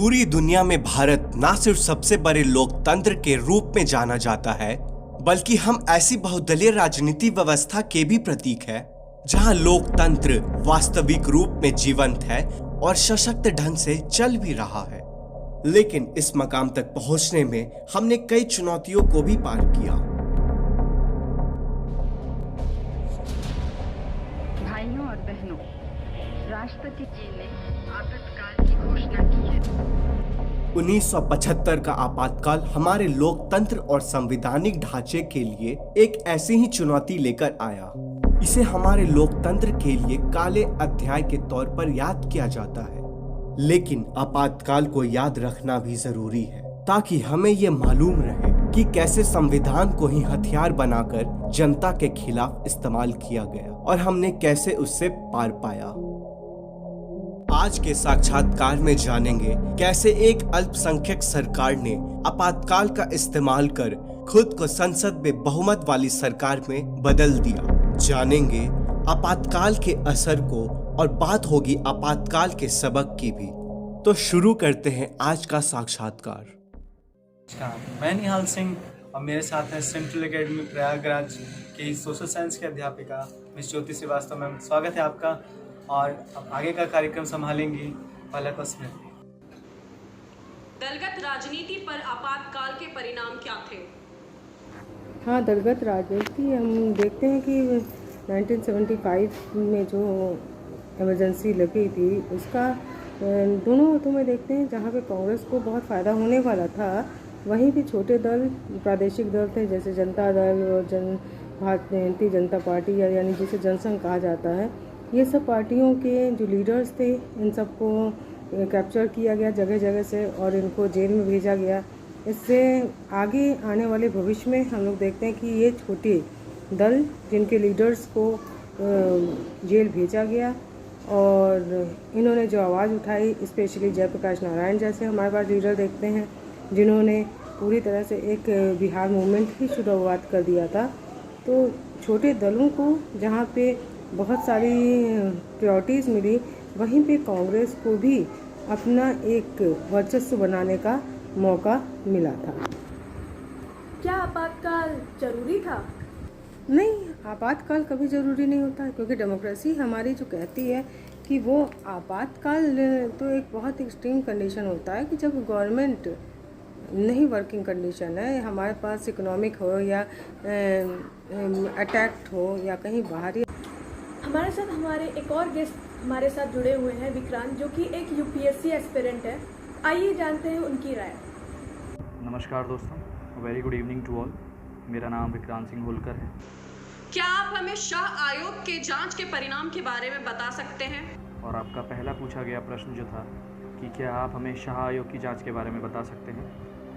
पूरी दुनिया में भारत न सिर्फ सबसे बड़े लोकतंत्र के रूप में जाना जाता है, बल्कि हम ऐसी बहुदलीय राजनीति व्यवस्था के भी प्रतीक है जहां लोकतंत्र वास्तविक रूप में जीवंत है और सशक्त ढंग से चल भी रहा है। लेकिन इस मकाम तक पहुंचने में हमने कई चुनौतियों को भी पार किया। भाइयों और बहनों, राष्ट्रपति जी ने आपातकाल की घोषणा की है। 1975 का आपातकाल हमारे लोकतंत्र और संवैधानिक ढांचे के लिए एक ऐसी ही चुनौती लेकर आया। इसे हमारे लोकतंत्र के लिए काले अध्याय के तौर पर याद किया जाता है। लेकिन आपातकाल को याद रखना भी जरूरी है ताकि हमें ये मालूम रहे कि कैसे संविधान को ही हथियार बनाकर जनता के खिलाफ इस्तेमाल किया गया और हमने कैसे उससे पार पाया। आज के साक्षात्कार में जानेंगे कैसे एक अल्पसंख्यक सरकार ने आपातकाल का इस्तेमाल कर खुद को संसद में बहुमत वाली सरकार में बदल दिया। जानेंगे आपातकाल के असर को और बात होगी आपातकाल के सबक की भी। तो शुरू करते हैं आज का साक्षात्कार। मैं निहाल सिंह और मेरे साथ है सेंट्रल एकेडमी प्रयागराज की सोशल साइंस की अध्यापिका मिस ज्योति श्रीवास्तव। मैम, स्वागत है आपका। और अब आगे का कार्यक्रम संभालेंगी पलक और स्मृति। दलगत राजनीति पर आपातकाल के परिणाम क्या थे? हाँ, दलगत राजनीति हम देखते हैं कि 1975 में जो इमरजेंसी लगी थी उसका दोनों हाथों में देखते हैं। जहाँ पे कांग्रेस को बहुत फ़ायदा होने वाला था, वहीं भी छोटे दल, प्रादेशिक दल थे जैसे जनता दल और भारतीय जनता पार्टी यानी जिसे जनसंघ कहा जाता है, ये सब पार्टियों के जो लीडर्स थे इन सबको कैप्चर किया गया जगह जगह से और इनको जेल में भेजा गया। इससे आगे आने वाले भविष्य में हम लोग देखते हैं कि ये छोटे दल जिनके लीडर्स को जेल भेजा गया और इन्होंने जो आवाज़ उठाई, स्पेशली जयप्रकाश नारायण जैसे हमारे पास लीडर देखते हैं जिन्होंने पूरी तरह से एक बिहार मूवमेंट की शुरुआत कर दिया था। तो छोटे दलों को जहाँ पे बहुत सारी प्रायोरिटीज़ मिली, वहीं पे कांग्रेस को भी अपना एक वर्चस्व बनाने का मौका मिला था। क्या आपातकाल जरूरी था? नहीं, आपातकाल कभी ज़रूरी नहीं होता है, क्योंकि डेमोक्रेसी हमारी जो कहती है कि वो आपातकाल तो एक बहुत एक्सट्रीम कंडीशन होता है कि जब गवर्नमेंट नहीं वर्किंग कंडीशन है, हमारे पास इकोनॉमिक हो या अटैक हो या कहीं बाहरी। हमारे साथ हमारे एक और गेस्ट हमारे साथ जुड़े हुए हैं, विक्रांत, जो कि एक यूपीएससी एस्पिरेंट है। आइए जानते हैं उनकी राय। नमस्कार दोस्तों, very good evening to all. मेरा नाम विक्रांत सिंह होलकर है। क्या आप हमें शाह आयोग के जांच के परिणाम के बारे में बता सकते हैं? और आपका पहला पूछा गया प्रश्न जो था कि क्या आप हमें शाह आयोग की जांच के बारे में बता सकते हैं,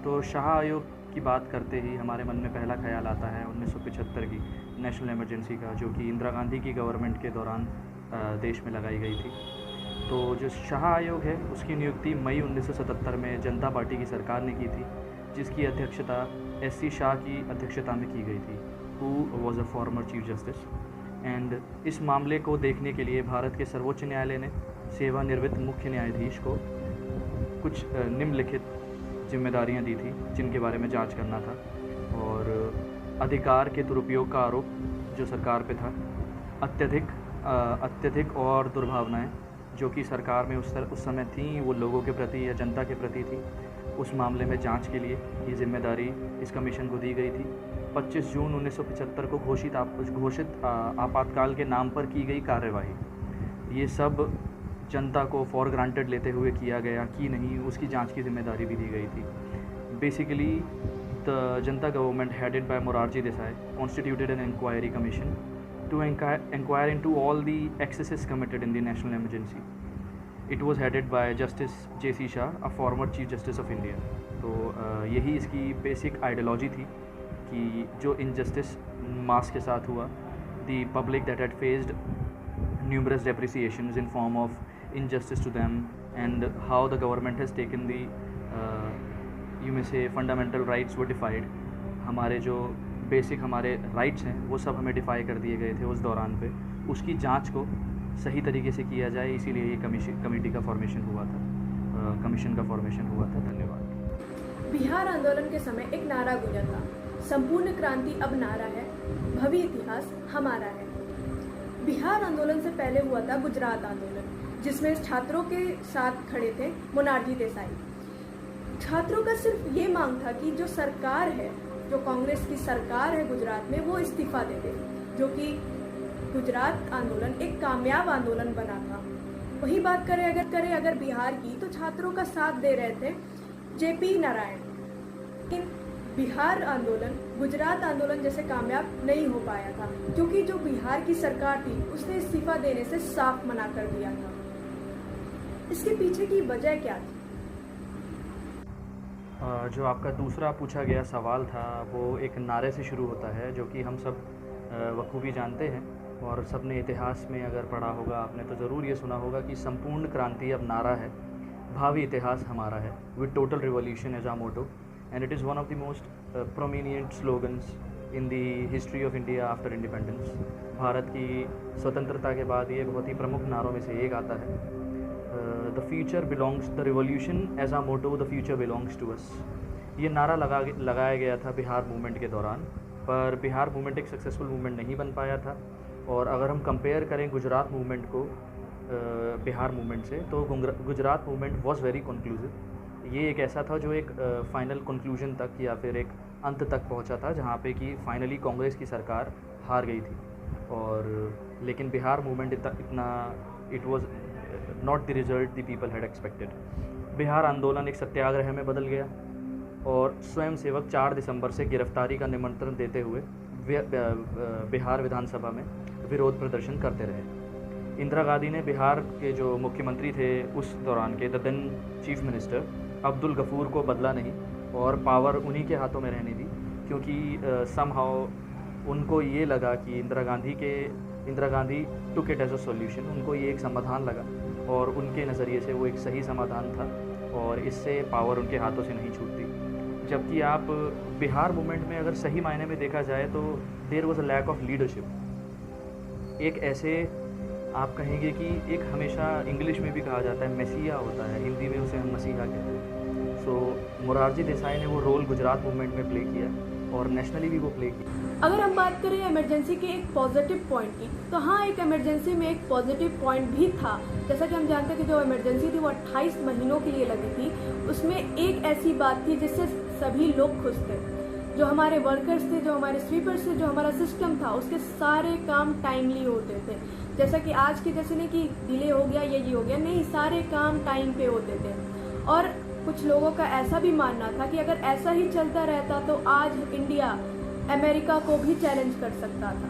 तो शाह आयोग की बात करते ही हमारे मन में पहला ख्याल आता है 1975 की नेशनल इमरजेंसी का, जो कि इंदिरा गांधी की गवर्नमेंट के दौरान देश में लगाई गई थी। तो जो शाह आयोग है उसकी नियुक्ति मई 1977 में जनता पार्टी की सरकार ने की थी, जिसकी अध्यक्षता एस.सी. शाह की अध्यक्षता में की गई थी, who was a former chief justice. And इस मामले को देखने के लिए भारत के सर्वोच्च न्यायालय ने सेवानिवृत्त मुख्य न्यायाधीश को कुछ निम्नलिखित जिम्मेदारियां दी थी जिनके बारे में जांच करना था। और अधिकार के दुरुपयोग का आरोप जो सरकार पे था, अत्यधिक और दुर्भावनाएं जो कि सरकार में उस समय थी, वो लोगों के प्रति या जनता के प्रति थी, उस मामले में जांच के लिए ये जिम्मेदारी इस कमीशन को दी गई थी। 25 जून 1975 को घोषित आपातकाल के नाम पर की गई कार्यवाही, ये सब जनता को फॉर ग्रांटेड लेते हुए किया गया कि नहीं, उसकी जांच की जिम्मेदारी भी दी गई थी। Basically the Janata government headed by Morarji Desai constituted an inquiry commission to inquire into all the excesses committed in the national emergency. It was headed by Justice J.C. Shah, a former Chief Justice of India. तो यही इसकी basic ideology थी कि जो injustice मास के साथ हुआ, the public that had faced numerous depreciations in form of injustice to them, and how the government has taken the you may say fundamental rights were defied. हमारे जो बेसिक हमारे rights हैं वो सब हमें डिफाई कर दिए गए थे उस दौरान पे। उसकी जांच को सही तरीके से किया जाए, इसीलिए ये कमेटी का फॉर्मेशन हुआ था। कमीशन का फॉर्मेशन हुआ था। धन्यवाद। बिहार आंदोलन के समय एक नारा गूंजा था, संपूर्ण क्रांति अब नारा है, भवी इतिहास हमारा है। बिहार आंदोलन से पहले हुआ था गुजरात आंदोलन, जिसमें छात्रों के साथ खड़े थे मोनार्जी देसाई। छात्रों का सिर्फ ये मांग था कि जो सरकार है, जो कांग्रेस की सरकार है गुजरात में, वो इस्तीफा दे दे, जो कि गुजरात आंदोलन एक कामयाब आंदोलन बना था। वही बात करें अगर बिहार की, तो छात्रों का साथ दे रहे थे जेपी नारायण। लेकिन बिहार आंदोलन गुजरात आंदोलन जैसे कामयाब नहीं हो पाया था, क्योंकि जो बिहार की सरकार थी उसने इस्तीफा देने से साफ मना कर दिया था। इसके पीछे की वजह क्या थी? जो आपका दूसरा पूछा गया सवाल था वो एक नारे से शुरू होता है, जो कि हम सब बखूबी जानते हैं और सबने इतिहास में अगर पढ़ा होगा आपने तो ज़रूर ये सुना होगा कि संपूर्ण क्रांति अब नारा है, भावी इतिहास हमारा है, with total revolution as a motto, and it is one of the most prominent slogans in the history of India after independence. Bharat की स्वतंत्रता के बाद ये बहुत ही प्रमुख नारों में से एक आता है। The future belongs, the revolution as a motto, the future belongs to us. ये नारा लगाया गया था बिहार मूवमेंट के दौरान, पर बिहार मूवमेंट एक सक्सेसफुल मूवमेंट नहीं बन पाया था। और अगर हम कंपेयर करें गुजरात मूवमेंट को बिहार मूवमेंट से, तो Gujarat movement was very conclusive. ये एक ऐसा था जो एक फाइनल कंक्लूजन तक या फिर एक अंत तक पहुंचा था, जहां पे कि फाइनली कांग्रेस की सरकार हार गई थी। और लेकिन बिहार मूवमेंट इतना it was not the result the people had expected. Bihar आंदोलन एक सत्याग्रह में बदल गया और स्वयंसेवक 4 दिसंबर से गिरफ्तारी का निमंत्रण देते हुए बिहार विधानसभा में विरोध प्रदर्शन करते रहे। इंदिरा गांधी ने बिहार के जो मुख्यमंत्री थे उस दौरान के, the then chief minister Abdul Gafoor को बदला नहीं और पावर उन्हीं के हाथों में रहने दी, क्योंकि समहाउ उनको ये लगा कि Indira Gandhi took it as a solution. उनको ये एक समाधान लगा और उनके नज़रिए से वो एक सही समाधान था और इससे पावर उनके हाथों से नहीं छूटती। जबकि आप बिहार मूवमेंट में अगर सही मायने में देखा जाए तो there was a lack of leadership. एक ऐसे आप कहेंगे कि एक हमेशा इंग्लिश में भी कहा जाता है मसीहा होता है, हिंदी में उसे हम मसीहा कहते हैं। सो मोरारजी देसाई ने वो रोल गुजरात मूवमेंट में प्ले किया और नेशनली भी वो प्ले किया। अगर हम बात करें इमरजेंसी के एक पॉजिटिव पॉइंट की, तो हाँ, एक इमरजेंसी में एक पॉजिटिव पॉइंट भी था। जैसा कि हम जानते हैं कि जो इमरजेंसी थी वो 28 महीनों के लिए लगी थी। उसमें एक ऐसी बात थी जिससे सभी लोग खुश थे। जो हमारे वर्कर्स थे, जो हमारे स्वीपर्स थे, जो हमारा सिस्टम था, उसके सारे काम टाइमली होते थे। जैसा कि आज के जैसे नहीं कि डिले हो गया या ये हो गया, नहीं, सारे काम टाइम पे होते थे। और कुछ लोगों का ऐसा भी मानना था कि अगर ऐसा ही चलता रहता तो आज इंडिया अमेरिका को भी चैलेंज कर सकता था।